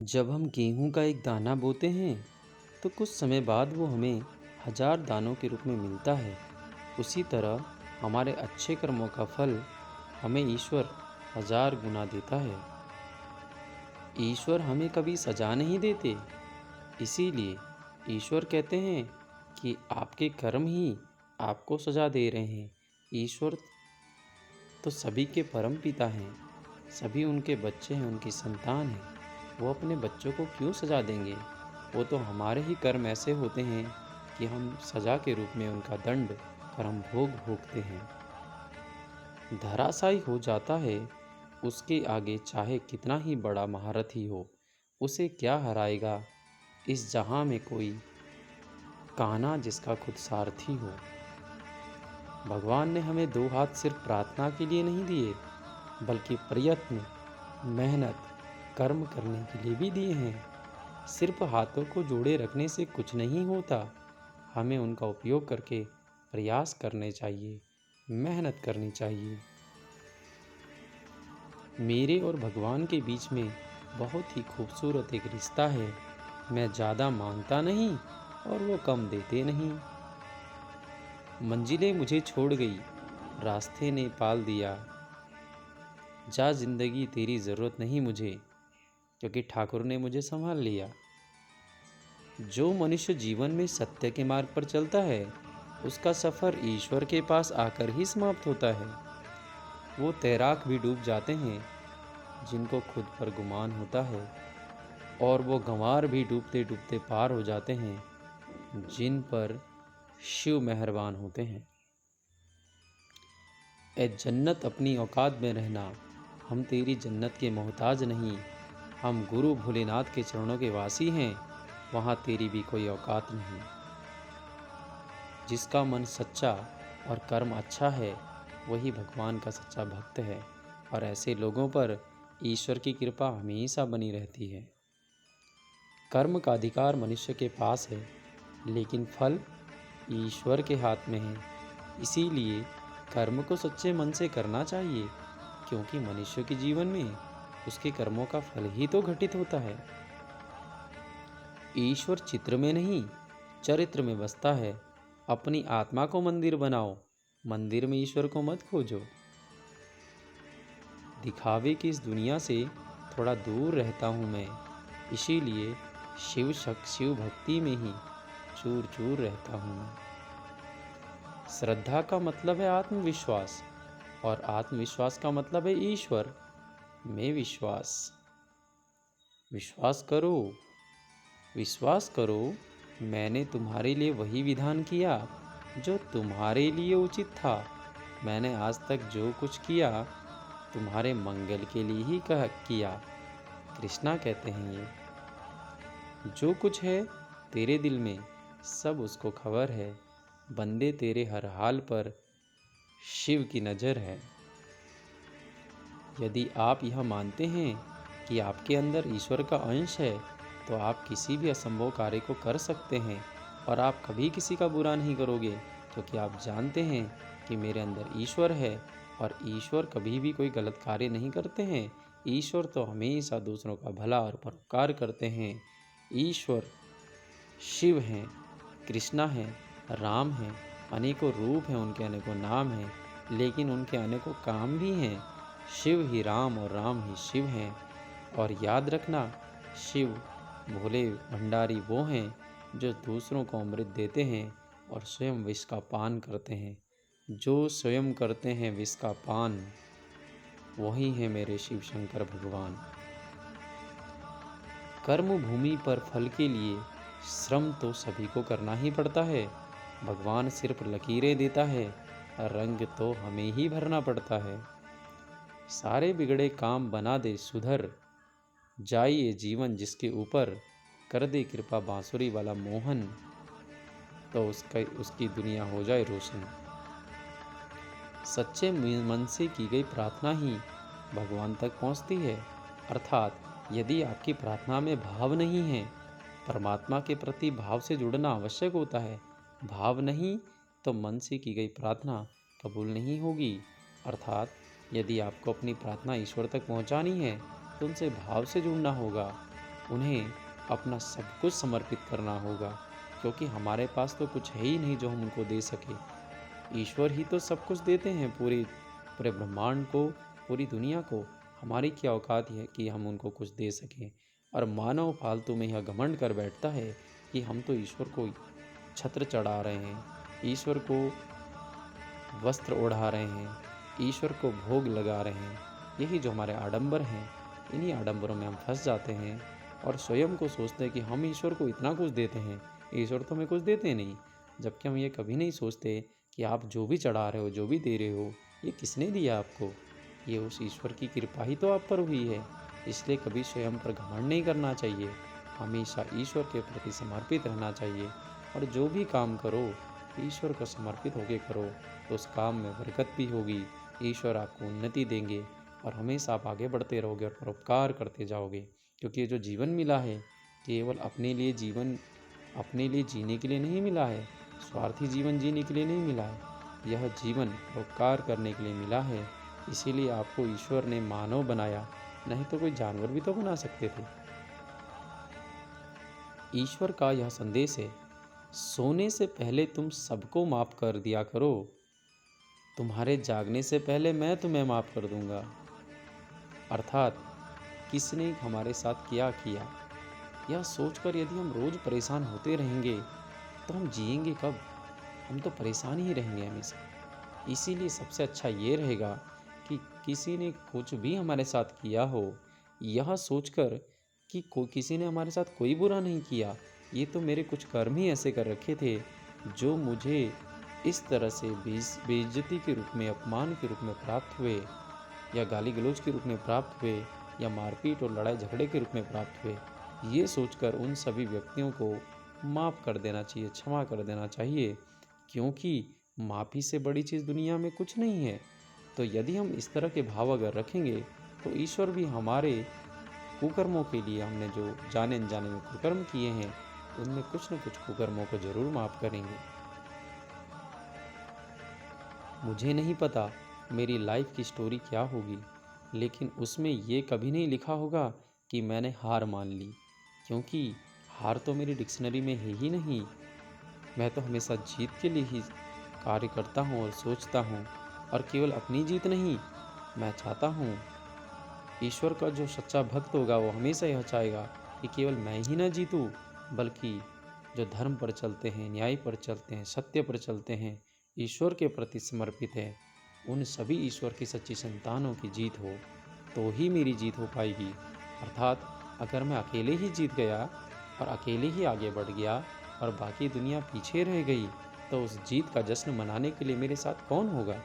जब हम गेहूं का एक दाना बोते हैं तो कुछ समय बाद वो हमें हजार दानों के रूप में मिलता है। उसी तरह हमारे अच्छे कर्मों का फल हमें ईश्वर हजार गुना देता है। ईश्वर हमें कभी सजा नहीं देते, इसीलिए ईश्वर कहते हैं कि आपके कर्म ही आपको सजा दे रहे हैं। ईश्वर तो सभी के परम पिता हैं, सभी उनके बच्चे हैं, उनकी संतान हैं। वो अपने बच्चों को क्यों सजा देंगे? वो तो हमारे ही कर्म ऐसे होते हैं कि हम सजा के रूप में उनका दंड कर्म भोग भोगते हैं। धराशायी हो जाता है, उसके आगे चाहे कितना ही बड़ा महारथी हो, उसे क्या हराएगा इस जहां में कोई कान्हा जिसका खुद सारथी हो। भगवान ने हमें दो हाथ सिर्फ प्रार्थना के लिए नहीं दिए, बल्कि प्रयत्न, मेहनत, कर्म करने के लिए भी दिए हैं। सिर्फ हाथों को जोड़े रखने से कुछ नहीं होता, हमें उनका उपयोग करके प्रयास करने चाहिए, मेहनत करनी चाहिए। मेरे और भगवान के बीच में बहुत ही खूबसूरत एक रिश्ता है। मैं ज़्यादा मांगता नहीं और वो कम देते नहीं। मंजिलें मुझे छोड़ गई, रास्ते ने पाल दिया। जा जिंदगी तेरी ज़रूरत नहीं मुझे, क्योंकि ठाकुर ने मुझे संभाल लिया। जो मनुष्य जीवन में सत्य के मार्ग पर चलता है, उसका सफ़र ईश्वर के पास आकर ही समाप्त होता है। वो तैराक भी डूब जाते हैं जिनको खुद पर गुमान होता है, और वो गंवार भी डूबते डूबते पार हो जाते हैं जिन पर शिव मेहरबान होते हैं। ए जन्नत अपनी औकात में रहना, हम तेरी जन्नत के मोहताज नहीं। हम गुरु भोलेनाथ के चरणों के वासी हैं, वहाँ तेरी भी कोई औकात नहीं। जिसका मन सच्चा और कर्म अच्छा है, वही भगवान का सच्चा भक्त है, और ऐसे लोगों पर ईश्वर की कृपा हमेशा बनी रहती है। कर्म का अधिकार मनुष्य के पास है, लेकिन फल ईश्वर के हाथ में है। इसीलिए कर्म को सच्चे मन से करना चाहिए, क्योंकि मनुष्य के जीवन में उसके कर्मों का फल ही तो घटित होता है। ईश्वर चित्र में नहीं, चरित्र में बसता है। अपनी आत्मा को मंदिर बनाओ, मंदिर में ईश्वर को मत खोजो। दिखावे की इस दुनिया से थोड़ा दूर रहता हूँ मैं, इसीलिए शिव भक्ति में ही चूर चूर रहता हूँ मैं। श्रद्धा का मतलब है आत्मविश्वास, और आत्मविश्वास का मतलब है ईश्वर में विश्वास। विश्वास करो, विश्वास करो, मैंने तुम्हारे लिए वही विधान किया जो तुम्हारे लिए उचित था। मैंने आज तक जो कुछ किया तुम्हारे मंगल के लिए ही किया। कृष्णा कहते हैं ये, जो कुछ है तेरे दिल में सब उसको खबर है। बंदे तेरे हर हाल पर शिव की नज़र है। यदि आप यह मानते हैं कि आपके अंदर ईश्वर का अंश है, तो आप किसी भी असंभव कार्य को कर सकते हैं, और आप कभी किसी का बुरा नहीं करोगे, क्योंकि आप जानते हैं कि मेरे अंदर ईश्वर है, और ईश्वर कभी भी कोई गलत कार्य नहीं करते हैं। ईश्वर तो हमेशा दूसरों का भला और परोपकार करते हैं। ईश्वर शिव हैं, कृष्णा हैं, राम हैं, अनेकों रूप हैं, उनके अनेकों नाम हैं, लेकिन उनके अनेकों काम भी हैं। शिव ही राम और राम ही शिव हैं। और याद रखना, शिव भोले भंडारी वो हैं जो दूसरों को अमृत देते हैं और स्वयं विष का पान करते हैं। जो स्वयं करते हैं विष का पान, वही हैं मेरे शिव शंकर भगवान। कर्म भूमि पर फल के लिए श्रम तो सभी को करना ही पड़ता है। भगवान सिर्फ लकीरें देता है, रंग तो हमें ही भरना पड़ता है। सारे बिगड़े काम बना दे सुधर, जाइए जीवन जिसके ऊपर, कर दे कृपा बांसुरी वाला मोहन, तो उसकी दुनिया हो जाए रोशन। सच्चे मन से की गई प्रार्थना ही भगवान तक पहुंचती है। अर्थात यदि आपकी प्रार्थना में भाव नहीं है, परमात्मा के प्रति भाव से जुड़ना आवश्यक होता है। भाव नहीं तो मन से की गई प्रार्थना कबूल नहीं होगी। अर्थात यदि आपको अपनी प्रार्थना ईश्वर तक पहुंचानी है, तो उनसे भाव से जुड़ना होगा, उन्हें अपना सब कुछ समर्पित करना होगा, क्योंकि हमारे पास तो कुछ है ही नहीं जो हम उनको दे सके। ईश्वर ही तो सब कुछ देते हैं, पूरे पूरे ब्रह्मांड को, पूरी दुनिया को। हमारी क्या औकात है कि हम उनको कुछ दे सकें। और मानव फालतू में यह घमंड कर बैठता है कि हम तो ईश्वर को छत्र चढ़ा रहे हैं, ईश्वर को वस्त्र ओढ़ा रहे हैं, ईश्वर को भोग लगा रहे हैं। यही जो हमारे आडंबर हैं, इन्हीं आडंबरों में हम फंस जाते हैं और स्वयं को सोचते हैं कि हम ईश्वर को इतना कुछ देते हैं, ईश्वर तो हमें कुछ देते नहीं। जबकि हम ये कभी नहीं सोचते कि आप जो भी चढ़ा रहे हो, जो भी दे रहे हो, ये किसने दिया आपको? ये उस ईश्वर की कृपा ही तो आप पर हुई है। इसलिए कभी स्वयं पर घमंड नहीं करना चाहिए, हमेशा ईश्वर के प्रति समर्पित रहना चाहिए। और जो भी काम करो, ईश्वर को समर्पित होकर करो, तो उस काम में बरकत भी होगी, ईश्वर आपको उन्नति देंगे और हमेशा आप आगे बढ़ते रहोगे और परोपकार करते जाओगे। क्योंकि ये जो जीवन मिला है, केवल अपने लिए जीने के लिए नहीं मिला है, स्वार्थी जीवन जीने के लिए नहीं मिला है। यह जीवन परोपकार करने के लिए मिला है। इसीलिए आपको ईश्वर ने मानव बनाया, नहीं तो कोई जानवर भी तो बना सकते थे। ईश्वर का यह संदेश है, सोने से पहले तुम सबको माफ़ कर दिया करो, तुम्हारे जागने से पहले मैं तुम्हें माफ़ कर दूंगा। अर्थात किसने हमारे साथ क्या किया, यह सोचकर यदि हम रोज़ परेशान होते रहेंगे तो हम जिएंगे कब? हम तो परेशान ही रहेंगे हमेशा। इसीलिए सबसे अच्छा ये रहेगा कि किसी ने कुछ भी हमारे साथ किया हो, यह सोचकर कि किसी ने हमारे साथ कोई बुरा नहीं किया, ये तो मेरे कुछ कर्म ही ऐसे कर रखे थे जो मुझे इस तरह से बेइज्जती के रूप में, अपमान के रूप में प्राप्त हुए, या गाली गलौज के रूप में प्राप्त हुए, या मारपीट और लड़ाई झगड़े के रूप में प्राप्त हुए। ये सोचकर उन सभी व्यक्तियों को माफ़ कर देना चाहिए, क्षमा कर देना चाहिए, क्योंकि माफ़ी से बड़ी चीज़ दुनिया में कुछ नहीं है। तो यदि हम इस तरह के भाव अगर रखेंगे, तो ईश्वर भी हमारे कुकर्मों के लिए, हमने जो जाने अनजाने में कुकर्म किए हैं, उनमें कुछ न कुछ कुकर्मों को ज़रूर माफ़ करेंगे। मुझे नहीं पता मेरी लाइफ की स्टोरी क्या होगी, लेकिन उसमें ये कभी नहीं लिखा होगा कि मैंने हार मान ली, क्योंकि हार तो मेरी डिक्शनरी में है ही नहीं। मैं तो हमेशा जीत के लिए ही कार्य करता हूँ और सोचता हूँ, और केवल अपनी जीत नहीं, मैं चाहता हूँ ईश्वर का जो सच्चा भक्त होगा वो हमेशा यह चाहेगा कि केवल मैं ही ना जीतूँ, बल्कि जो धर्म पर चलते हैं, न्याय पर चलते हैं, सत्य पर चलते हैं, ईश्वर के प्रति समर्पित है, उन सभी ईश्वर की सच्ची संतानों की जीत हो, तो ही मेरी जीत हो पाएगी। अर्थात अगर मैं अकेले ही जीत गया और अकेले ही आगे बढ़ गया और बाकी दुनिया पीछे रह गई, तो उस जीत का जश्न मनाने के लिए मेरे साथ कौन होगा?